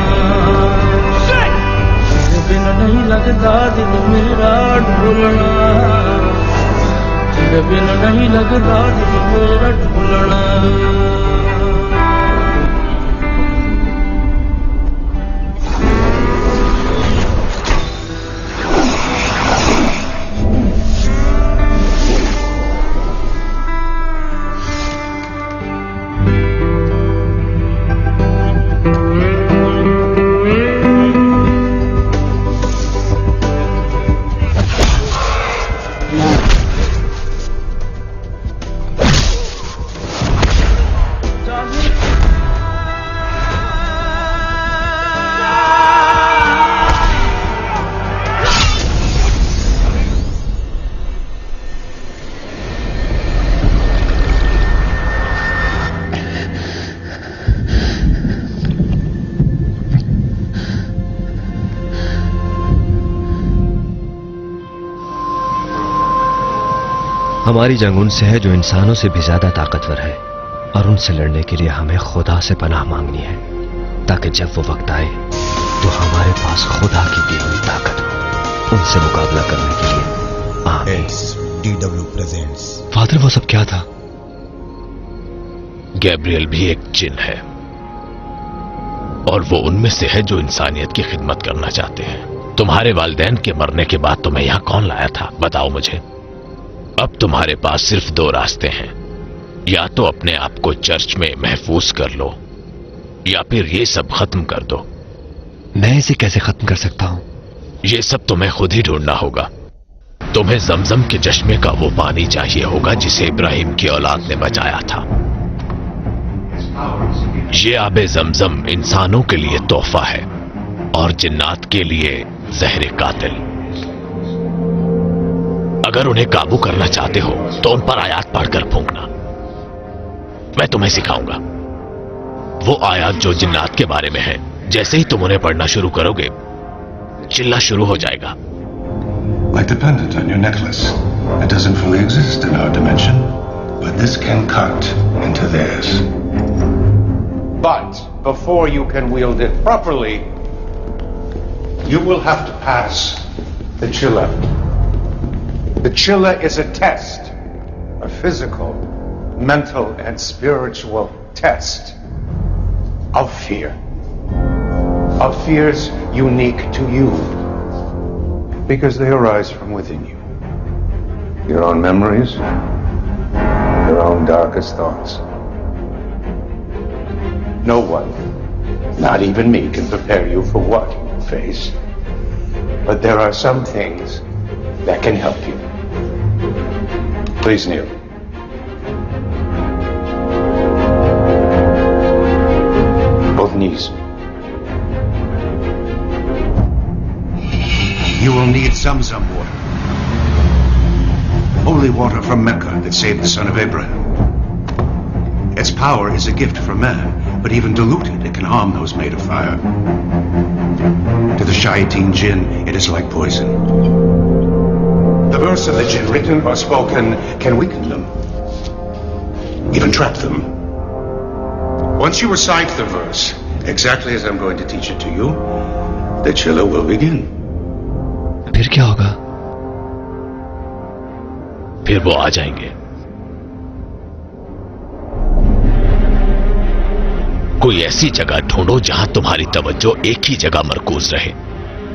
तेरे बिन नहीं लगता दिल मेरा ढोलना, तेरे बिन नहीं लगता दिल मेरा ढोलना। हमारी जंग उनसे है जो इंसानों से भी ज्यादा ताकतवर है, और उनसे लड़ने के लिए हमें खुदा से पनाह मांगनी है, ताकि जब वो वक्त आए तो हमारे पास खुदा की दी हुई ताकत हो उनसे मुकाबला करने के लिए। DW presents. फादर, वो सब क्या था? गैब्रियल भी एक जिन है, और वो उनमें से है जो इंसानियत की खिदमत करना चाहते हैं। तुम्हारे वालिदैन के मरने के बाद तुम्हें यहां कौन लाया था, बताओ मुझे। अब तुम्हारे पास सिर्फ दो रास्ते हैं, या तो अपने आप को चर्च में महफूज कर लो, या फिर ये सब खत्म कर दो। मैं इसे कैसे खत्म कर सकता हूं? ये सब तुम्हें खुद ही ढूंढना होगा। तुम्हें जमजम के चश्मे का वो पानी चाहिए होगा जिसे इब्राहिम की औलाद ने बचाया था। ये आबे जमजम इंसानों के लिए तोहफा है और जिन्नात के लिए जहर कातिल। अगर उन्हें काबू करना चाहते हो तो उन पर आयात पढ़कर फूंकना। मैं तुम्हें सिखाऊंगा वो आयात जो जिन्नात के बारे में है। जैसे ही तुम उन्हें पढ़ना शुरू करोगे, चिल्ला शुरू हो जाएगा। Like the pendant on your necklace, it doesn't fully exist in our dimension, but this can cut into theirs. But before you can wield it properly, you will have to pass the Chilla. The Chilla is a test, a physical, mental, and spiritual test of fear. Of fears unique to you, because they arise from within you. Your own memories, your own darkest thoughts. No one, not even me, can prepare you for what you will face. But there are some things that can help you. Please kneel. Both knees. You will need Zamzam water. Holy water from Mecca that saved the son of Abraham. Its power is a gift for man, but even diluted, it can harm those made of fire. To the Shayateen Jinn, it is like poison. The verse of the Jinn, written or spoken, can weaken them, even trap them. Once you recite the verse, exactly as I'm going to teach it to you, the Chilla will begin. फिर क्या होगा? फिर वो आ जाएंगे। कोई ऐसी जगह ढूंढो जहां तुम्हारी तवज्जो एक ही जगह मरकूज रहे,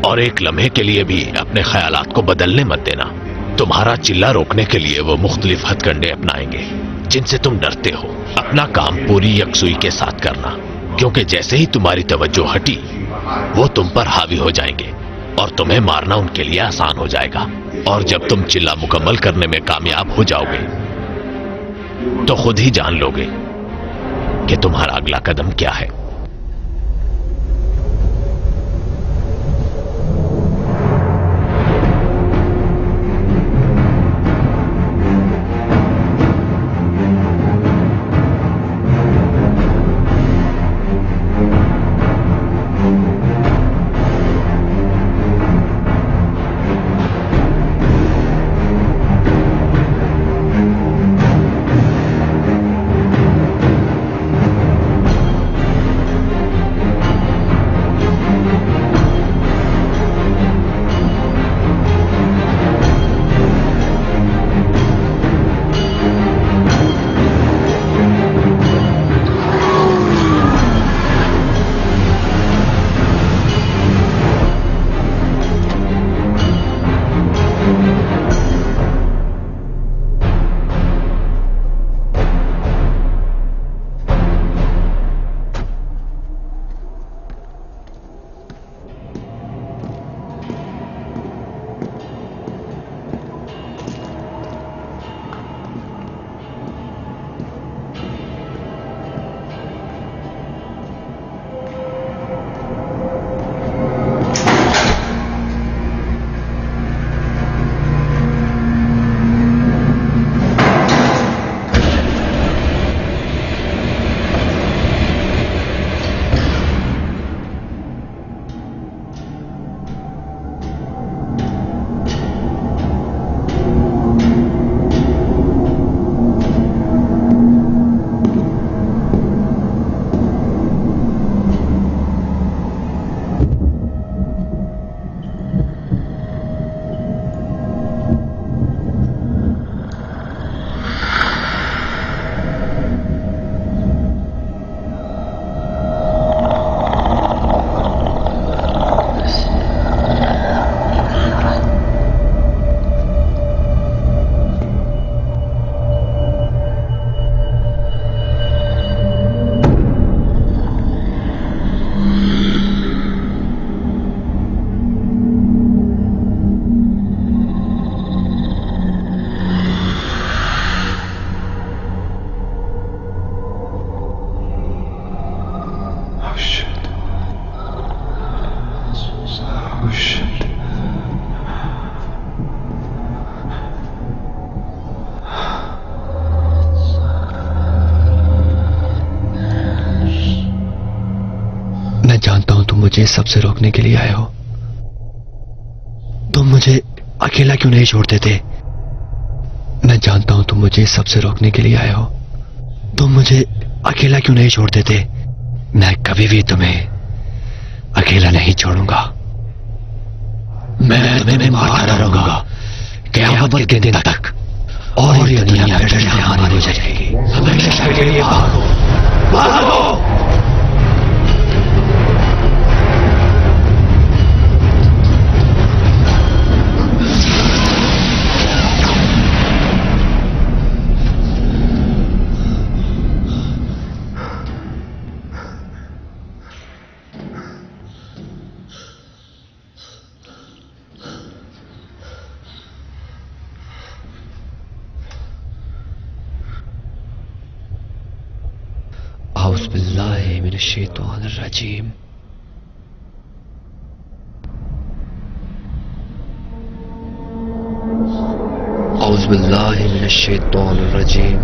और एक लम्हे के लिए भी अपने ख्यालात को बदलने मत देना। तुम्हारा चिल्ला रोकने के लिए वो मुख्तलिफ हथकंडे अपनाएंगे जिनसे तुम डरते हो। अपना काम पूरी यकसुई के साथ करना, क्योंकि जैसे ही तुम्हारी तवज्जो हटी वो तुम पर हावी हो जाएंगे और तुम्हें मारना उनके लिए आसान हो जाएगा। और जब तुम चिल्ला मुकम्मल करने में कामयाब हो जाओगे तो खुद ही जान लोगे कि तुम्हारा अगला कदम क्या है। मैं जानता हूं तुम मुझे सबसे रोकने के लिए आए हो। तुम मुझे अकेला क्यों नहीं छोड़ देते? मैं जानता हूं तुम मुझे सबसे रोकने के लिए आए हो। तुम मुझे अकेला क्यों नहीं छोड़ देते? मैं कभी भी तुम्हें अकेला नहीं छोड़ूंगा। मैं तुम्हें मारता रहूंगा क़यामत के दिन तक। और ये दुनिया फिर से हानि हो जाएगी। हमेशा के लिए भागो, भागो। औज़ु बिल्लाहि मिनश शैतानिर रजीम। औज़ु बिल्लाहि मिनश शैतानिर रजीम।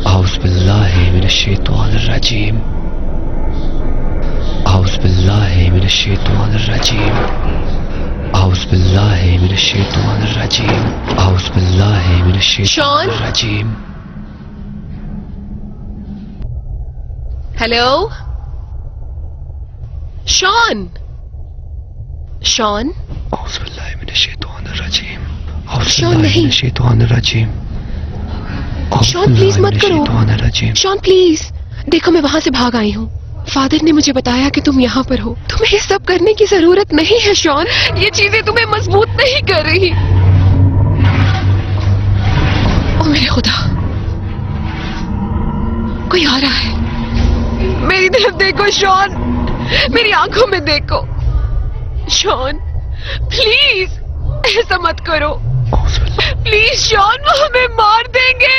औज़ु बिल्लाहि मिनश शैतानिर रजीम। औज़ु बिल्लाहि मिनश शैतानिर रजीम। औज़ु बिल्लाहि मिनश शैतानिर रजीम। औज़ु बिल्लाहि मिनश शैतानिर रजीम। Hello Shawn. शॉन औज़ु बिल्लाहि मिनश शैतानिर रजीम। शॉन नहीं। शैतानिर रजीम। शॉन प्लीज मत करो। Shawn please. देखो मैं वहां से भाग आई हूँ। फादर ने मुझे बताया कि तुम यहाँ पर हो। तुम्हें ये सब करने की जरूरत नहीं है शॉन। ये चीजें तुम्हें मजबूत नहीं कर रही। ओ मेरे खुदा, कोई आ रहा है। मेरी तरफ देखो शॉन, मेरी आंखों में देखो। शॉन प्लीज ऐसा मत करो। प्लीज शॉन, वो हमें मार देंगे।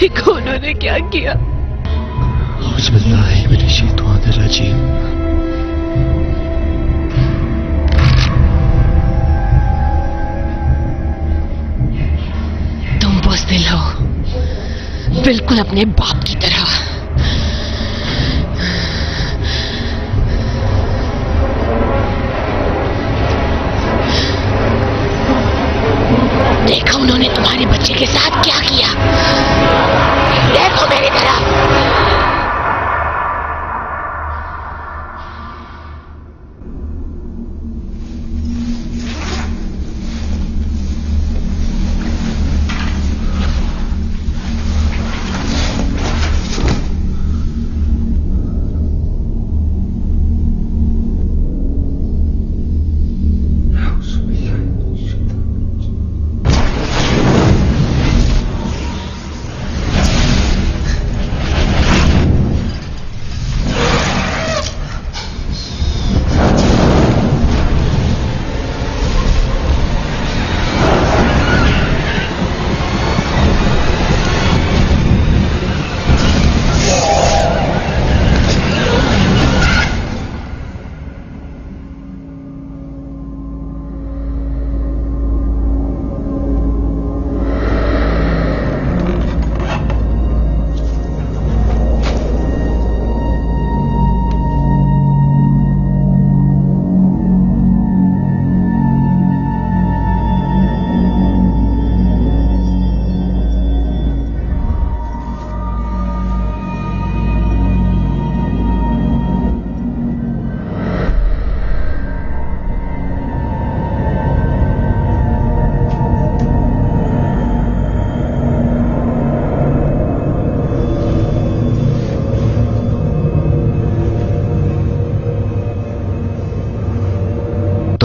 देखो उन्होंने क्या किया। औज़ु बिल्लाहि मिनश शैतानिर रजीम। तुम बुज़दिल हो, बिल्कुल अपने बाप की तरह। देखो उन्होंने तुम्हारे बच्चे के साथ क्या किया। देखो मेरी तरफ।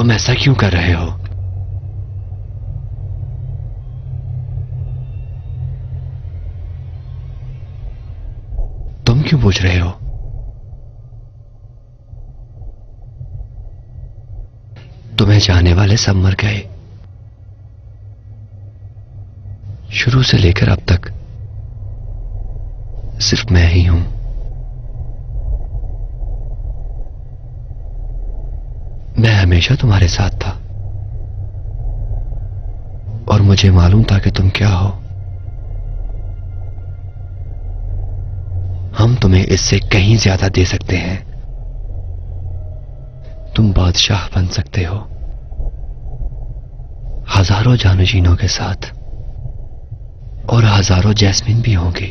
तुम ऐसा क्यों कर रहे हो? तुम क्यों पूछ रहे हो? तुम्हें चाहने वाले सब मर गए, शुरू से लेकर अब तक सिर्फ मैं ही हूं। मैं हमेशा तुम्हारे साथ था और मुझे मालूम था कि तुम क्या हो। हम तुम्हें इससे कहीं ज्यादा दे सकते हैं। तुम बादशाह बन सकते हो, हजारों जानशीनों के साथ, और हजारों जैस्मिन भी होंगे।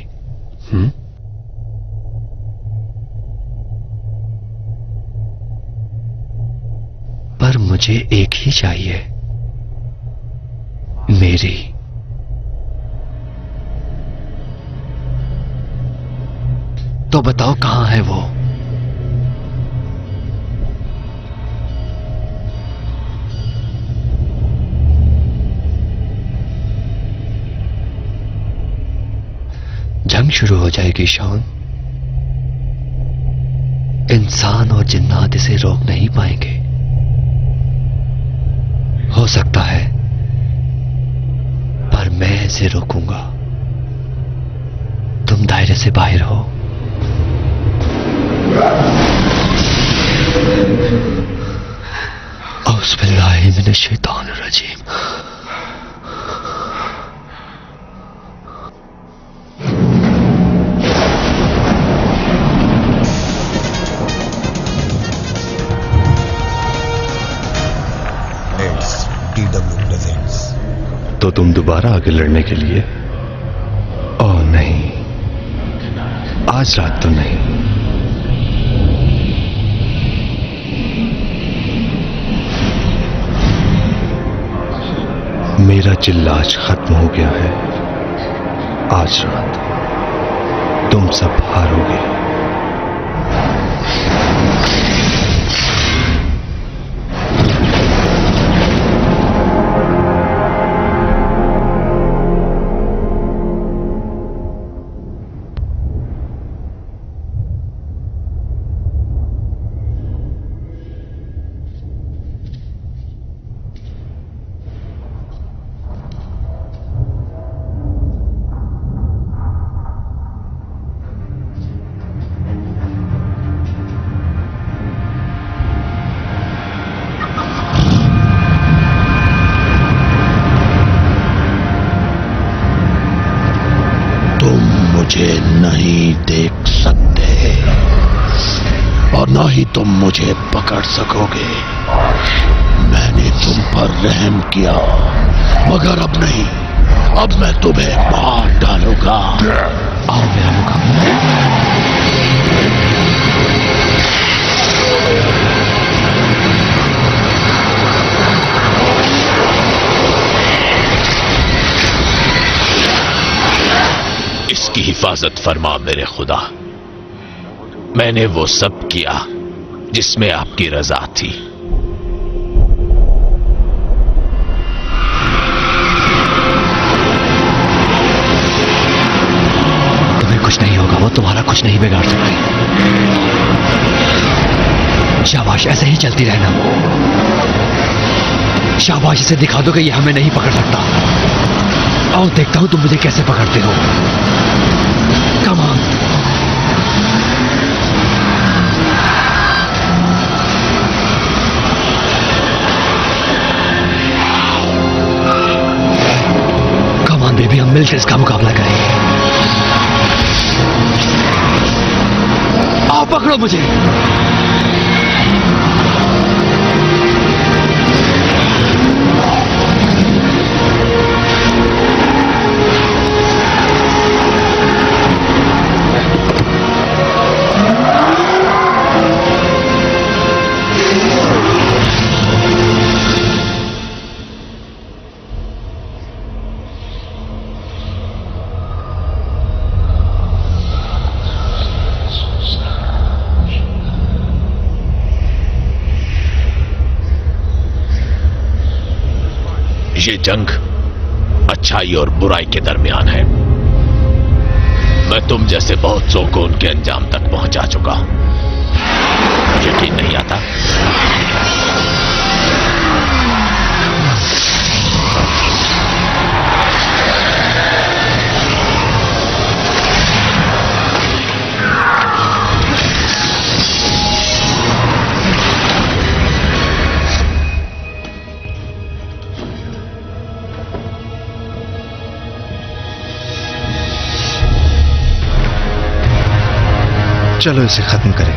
पर मुझे एक ही चाहिए, मेरी। तो बताओ कहां है वो? जंग शुरू हो जाएगी शॉन। इंसान और जिन्नात इसे रोक नहीं पाएंगे। हो सकता है, पर मैं इसे रोकूंगा। तुम दायरे से बाहर हो। औज़ बिल्लाहि मिनश शैतानिर रजीम। DW presents। तो तुम दोबारा आगे लड़ने के लिए? ओह नहीं, आज रात तो नहीं। मेरा चिल्लाज खत्म हो गया है। आज रात तुम सब हारोगे। मुझे नहीं देख सकते और ना ही तुम मुझे पकड़ सकोगे। मैंने तुम पर रहम किया, मगर अब नहीं। अब मैं तुम्हें मार डालूंगा। आओ मेरा मुकाबला। इसकी हिफाजत फरमा मेरे खुदा। मैंने वो सब किया जिसमें आपकी रजा थी। तुम्हें कुछ नहीं होगा, वो तुम्हारा कुछ नहीं बिगाड़ सकते। शाबाश, ऐसे ही चलती रहना। शाबाश, इसे दिखा दो कि ये हमें नहीं पकड़ सकता। आओ देखता हूं तुम मुझे कैसे पकड़ते हो। Come on. Come on baby, हम मिलकर इसका मुकाबला करेंगे। आओ पकड़ो मुझे। ये जंग अच्छाई और बुराई के दरमियान है। मैं तुम जैसे बहुत सौ को उनके अंजाम तक पहुंचा चुका हूं। यकीन नहीं आता? चलो इसे खत्म करें।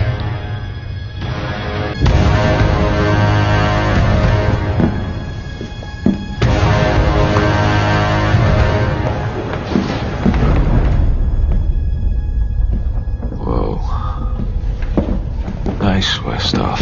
Whoa. Nice stuff.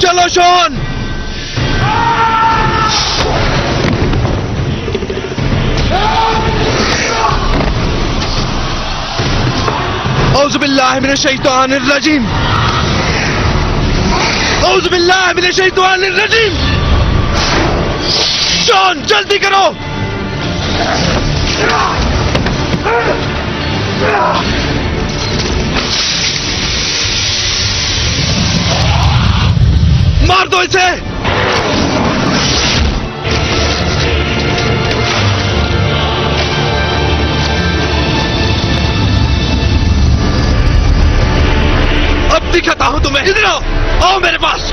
चलो शॉन! औज़ु बिल्लाहि मिनश शैतानिर रजीम। औज़ु बिल्लाहि मिनश शैतानिर रजीम। शॉन जल्दी करो! मार दो इसे! अब दिखाता हूं तुम्हें। इधर आओ मेरे पास।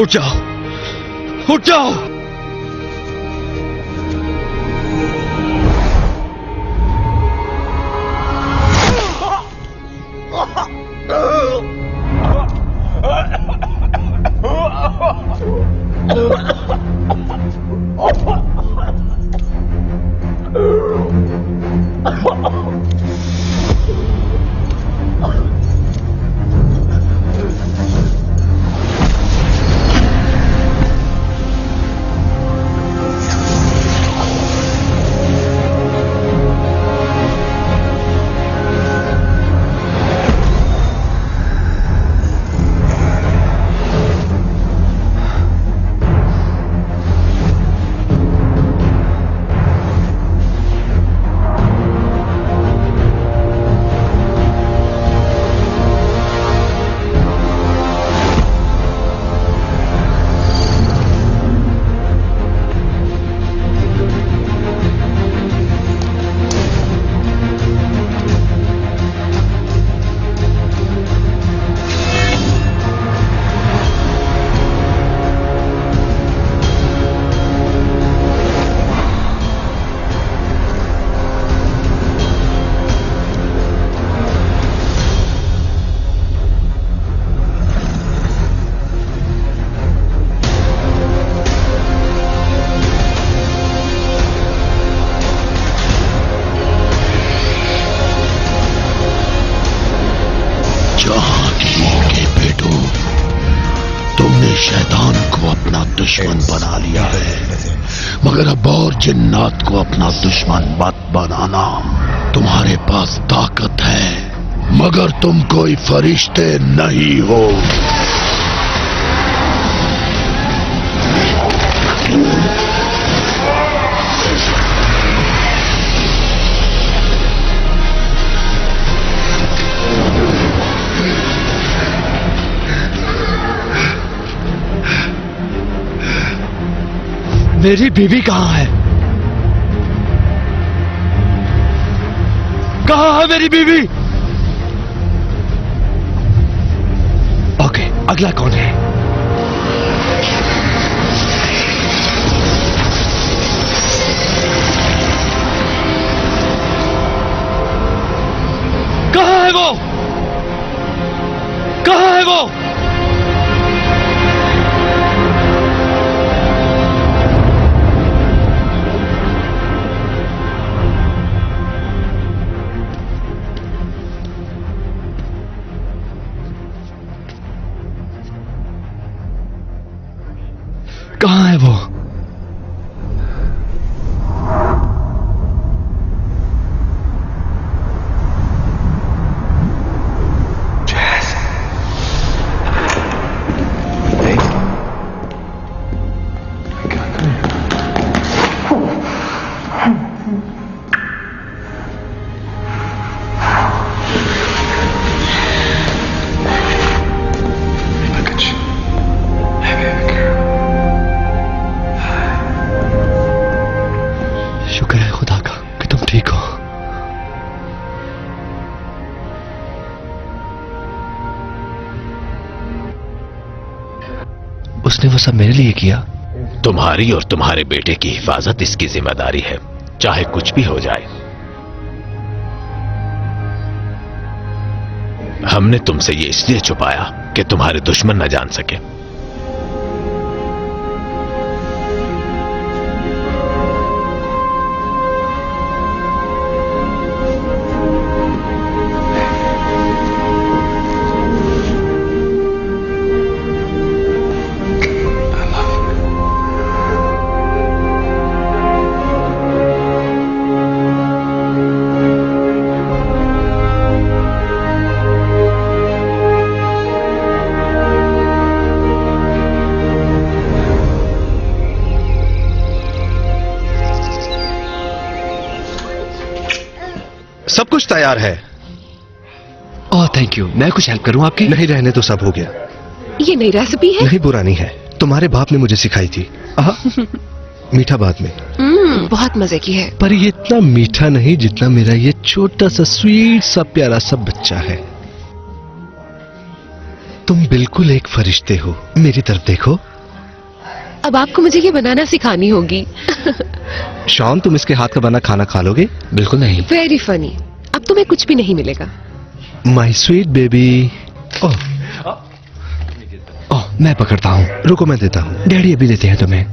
उठ जाओ, उठ जाओ। शैतान को अपना दुश्मन बना लिया है, मगर अब और जिन्नात को अपना दुश्मन मत बनाना। तुम्हारे पास ताकत है, मगर तुम कोई फरिश्ते नहीं हो। मेरी बीवी कहाँ है? कहाँ है मेरी बीवी? ओके, अगला कौन है? कहाँ है वो? कहाँ है वो? कहाँ है वो? शुक्र है खुदा का कि तुम ठीक हो। उसने वो सब मेरे लिए किया। तुम्हारी और तुम्हारे बेटे की हिफाजत इसकी जिम्मेदारी है, चाहे कुछ भी हो जाए। हमने तुमसे ये इसलिए छुपाया कि तुम्हारे दुश्मन न जान सके। सब कुछ तैयार है। Oh thank you. मैं कुछ हेल्प करूं आपकी? नहीं, रहने तो सब हो गया। ये नई रेसिपी है? नहीं, पुरानी है, तुम्हारे बाप ने मुझे सिखाई थी। मीठा बाद में। बहुत मजे की है। पर ये इतना मीठा नहीं जितना मेरा ये छोटा सा स्वीट सा प्यारा सा बच्चा है। तुम बिल्कुल एक फरिश्ते हो। मेरी तरफ देखो। अब आपको मुझे ये बनाना सिखानी होगी। शॉन, तुम इसके हाथ का बना खाना खा लोगे? बिल्कुल नहीं। Very funny. अब तुम्हें कुछ भी नहीं मिलेगा। My sweet baby. ओह, मैं पकड़ता हूँ। रुको, मैं देता हूँ। डैडी अभी देते हैं तुम्हें।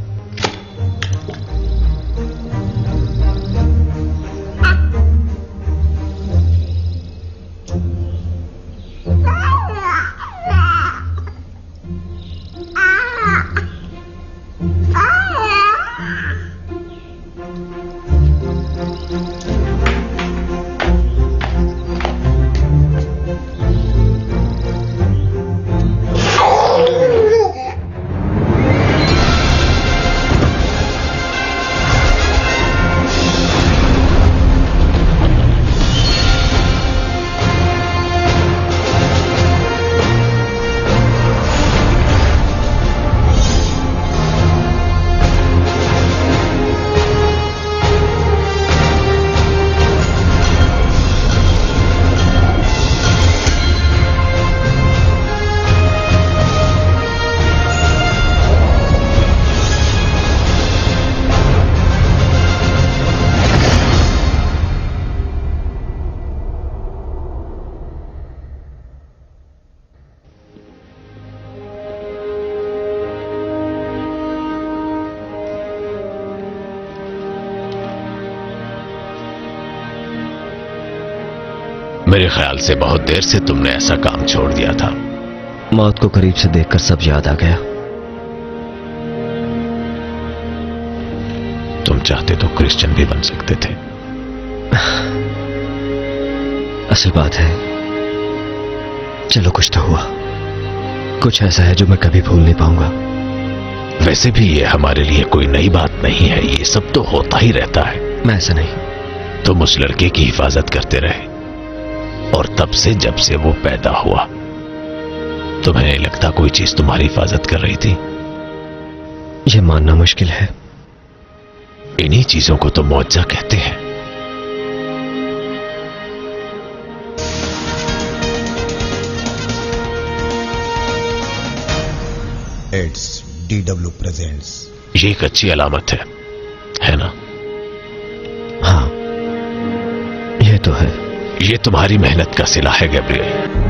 मेरे ख्याल से बहुत देर से तुमने ऐसा काम छोड़ दिया था। मौत को करीब से देखकर सब याद आ गया। चाहते तो क्रिश्चियन भी बन सकते थे। असल बात है, चलो कुछ तो हुआ, कुछ ऐसा है जो मैं कभी भूल नहीं पाऊंगा। वैसे भी ये हमारे लिए कोई नई बात नहीं है, ये सब तो होता ही रहता है। मैं ऐसा नहीं। तुम उस लड़के की हिफाजत करते रहे और तब से जब से वो पैदा हुआ तुम्हें नहीं लगता कोई चीज तुम्हारी हिफाजत कर रही थी? यह मानना मुश्किल है। इन्हीं चीजों को तो मुआवजा कहते हैं। It's DW presents. ये एक अच्छी अलामत है ना? हाँ, ये तो है। ये तुम्हारी मेहनत का सिला है गैब्रियल।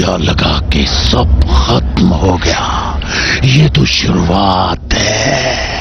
गोलियां लगा के सब खत्म हो गया। ये तो शुरुआत है।